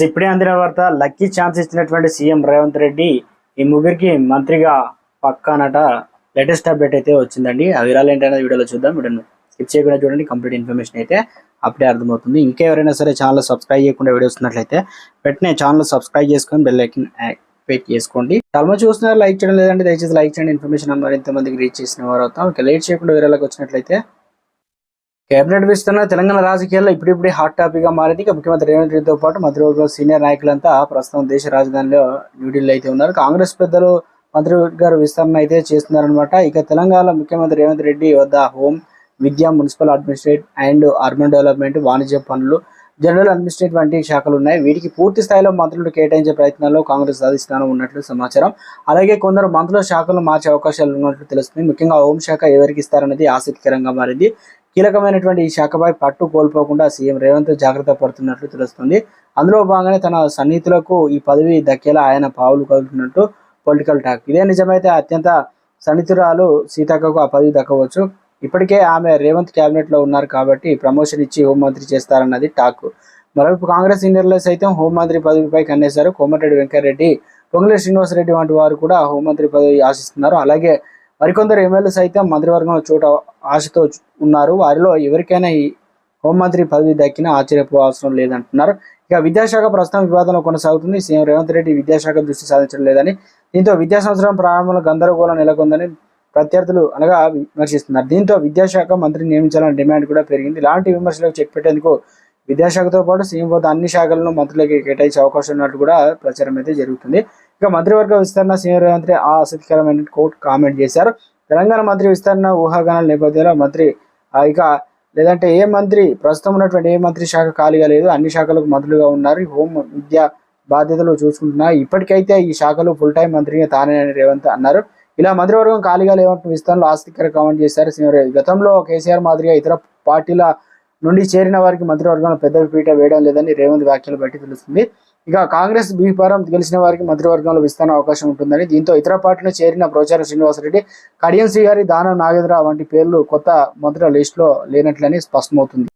ఇప్పుడే అందిన వార్త, లక్కీ ఛాన్స్ ఇచ్చినటువంటి సీఎం రేవంత్ రెడ్డి ఈ ముగ్గురికి మంత్రిగా పక్కానట. లేటెస్ట్ అప్డేట్ అయితే వచ్చిందండి. ఆ వివరాలు ఏంటనే వీడియోలో చూద్దాం. వీడియోను స్కిప్ చేయకుండా చూడండి. కంప్లీట్ ఇన్ఫర్మేషన్ అయితే అప్పుడే అర్థమవుతుంది. ఇంకెవరైనా సరే ఛానల్ సబ్స్క్రైబ్ చేయకుండా వీడియో వస్తున్నట్లయితే వెంటనే ఛానల్ సబ్స్క్రైబ్ చేసుకొని బెల్ ఐకాన్ యాక్టివేట్ చేసుకోండి. చాలా మంది చూస్తున్నారు, లైక్ చేయడం లేదంటే దయచేసి లైక్ చేయండి. ఇన్ఫర్మేషన్ మరింతమందికి రీచ్ చేసిన వారు అవుతాం. ఇక లేట్ చేయకుండా వీడియోలోకి వచ్చినట్లయితే, కేబినెట్ విస్తరణ తెలంగాణ రాజకీయాల్లో ఇప్పుడిప్పుడే హాట్ టాపిక్ గా మారింది. ఇక ముఖ్యమంత్రి రేవంత్ రెడ్డితో పాటు మంత్రివర్గ సీనియర్ నాయకులంతా ప్రస్తుతం దేశ రాజధానిలో న్యూఢిల్లీ అయితే ఉన్నారు. కాంగ్రెస్ పెద్దలు మంత్రివర్గ విస్తరణ అయితే చేస్తున్నారనమాట. ఇక తెలంగాణ ముఖ్యమంత్రి రేవంత్ రెడ్డి వద్ద home, Vidya, municipal administrate and urban development, వాణిజ్య పనులు, జనరల్ అడ్మినిస్ట్రేట్ వంటి శాఖలు ఉన్నాయి. వీటికి పూర్తి స్థాయిలో మంత్రులు కేటాయించే ప్రయత్నాల్లో కాంగ్రెస్ అధిష్టానం ఉన్నట్లు సమాచారం. అలాగే కొందరు మంత్రుల శాఖలు మార్చే అవకాశాలు ఉన్నట్లు తెలుస్తుంది. ముఖ్యంగా హోంశాఖ ఎవరికి ఇస్తారన్నది ఆసక్తికరంగా మారింది. కీలకమైనటువంటి ఈ శాఖపై పట్టు కోల్పోకుండా సీఎం రేవంత్ జాగ్రత్త పడుతున్నట్లు తెలుస్తుంది. అందులో భాగంగానే తన సన్నిహితులకు ఈ పదవి దక్కేలా ఆయన పావులు కదులుతున్నట్టు పొలిటికల్ టాక్. ఇదే నిజమైతే అత్యంత సన్నిహితురాలు సీతక్కకు ఆ పదవి దక్కవచ్చు. ఇప్పటికే ఆమె రేవంత్ క్యాబినెట్ లో ఉన్నారు కాబట్టి ప్రమోషన్ ఇచ్చి హోంమంత్రి చేస్తారన్నది టాక్. మరోవైపు కాంగ్రెస్ సీనియర్లు సైతం హోంమంత్రి పదవిపై కన్నేశారు. కోమటిరెడ్డి వెంకటరెడ్డి, పొంగులేటి శ్రీనివాసరెడ్డి వంటి వారు కూడా హోంమంత్రి పదవి ఆశిస్తున్నారు. అలాగే మరికొందరు ఎమ్మెల్యేలు సైతం మంత్రివర్గంలో చోట ఆశతో ఉన్నారు. వారిలో ఎవరికైనా ఈ హోంమంత్రి పదవి దక్కినా ఆశ్చర్యపోవాల్సిన లేదంటున్నారు. ఇక విద్యాశాఖ ప్రస్తుతం వివాదంలో కొనసాగుతుంది. సీఎం రేవంత్ రెడ్డి విద్యాశాఖ దృష్టి సాధించడం లేదని, దీంతో విద్యా సంవత్సరం ప్రారంభంలో గందరగోళం నెలకొందని ప్రత్యర్థులు విమర్శిస్తున్నారు. దీంతో విద్యాశాఖ మంత్రిని నియమించాలనే డిమాండ్ కూడా పెరిగింది. ఇలాంటి విమర్శలకు చెక్ పెట్టేందుకు విద్యాశాఖతో పాటు సీఎం వద్ద అన్ని శాఖలను మంత్రులకి కేటాయించే అవకాశం ఉన్నట్టు కూడా ప్రచారం అయితే జరుగుతుంది. ఇక మంత్రివర్గ విస్తరణ సీఎం రేవంత్ రెడ్డి ఆసక్తికరమైన కోట్ కామెంట్ చేశారు. తెలంగాణ మంత్రి విస్తరణ ఊహాగానాల నేపథ్యంలో మంత్రి ఇక లేదంటే ఏ మంత్రి ప్రస్తుతం ఉన్నటువంటి ఏ మంత్రి శాఖ ఖాళీగా లేదు, అన్ని శాఖలకు మంత్రులుగా ఉన్నారు, హోం, విద్య బాధ్యతలు చూసుకుంటున్నారు. ఇప్పటికైతే ఈ శాఖలు ఫుల్ టైం మంత్రిగా తానే అని రేవంత్ అన్నారు. ఇలా మంత్రివర్గం ఖాళీగా లేవంటే విస్తరణలో ఆసక్తికర కామెంట్ చేశారు సీఎం రేవంత్. గతంలో కేసీఆర్ మాదిరిగా ఇతర పార్టీల నుండి చేరిన వారికి మంత్రివర్గంలో పెద్ద పీట వేయడం లేదని రేవంత్ వ్యాఖ్యలు బట్టి తెలుస్తుంది. ఇక కాంగ్రెస్ బీఫారం గెలిచిన వారికి మంత్రివర్గంలో విస్తరణ అవకాశం ఉంటుందని, దీంతో ఇతర పార్టీలో చేరిన పోచారం శ్రీనివాసరెడ్డి, కడియం శ్రీహరి, దానం నాగేంద్ర వంటి పేర్లు కొత్త మంత్రుల లిస్టులో లేనట్లని స్పష్టమవుతుంది.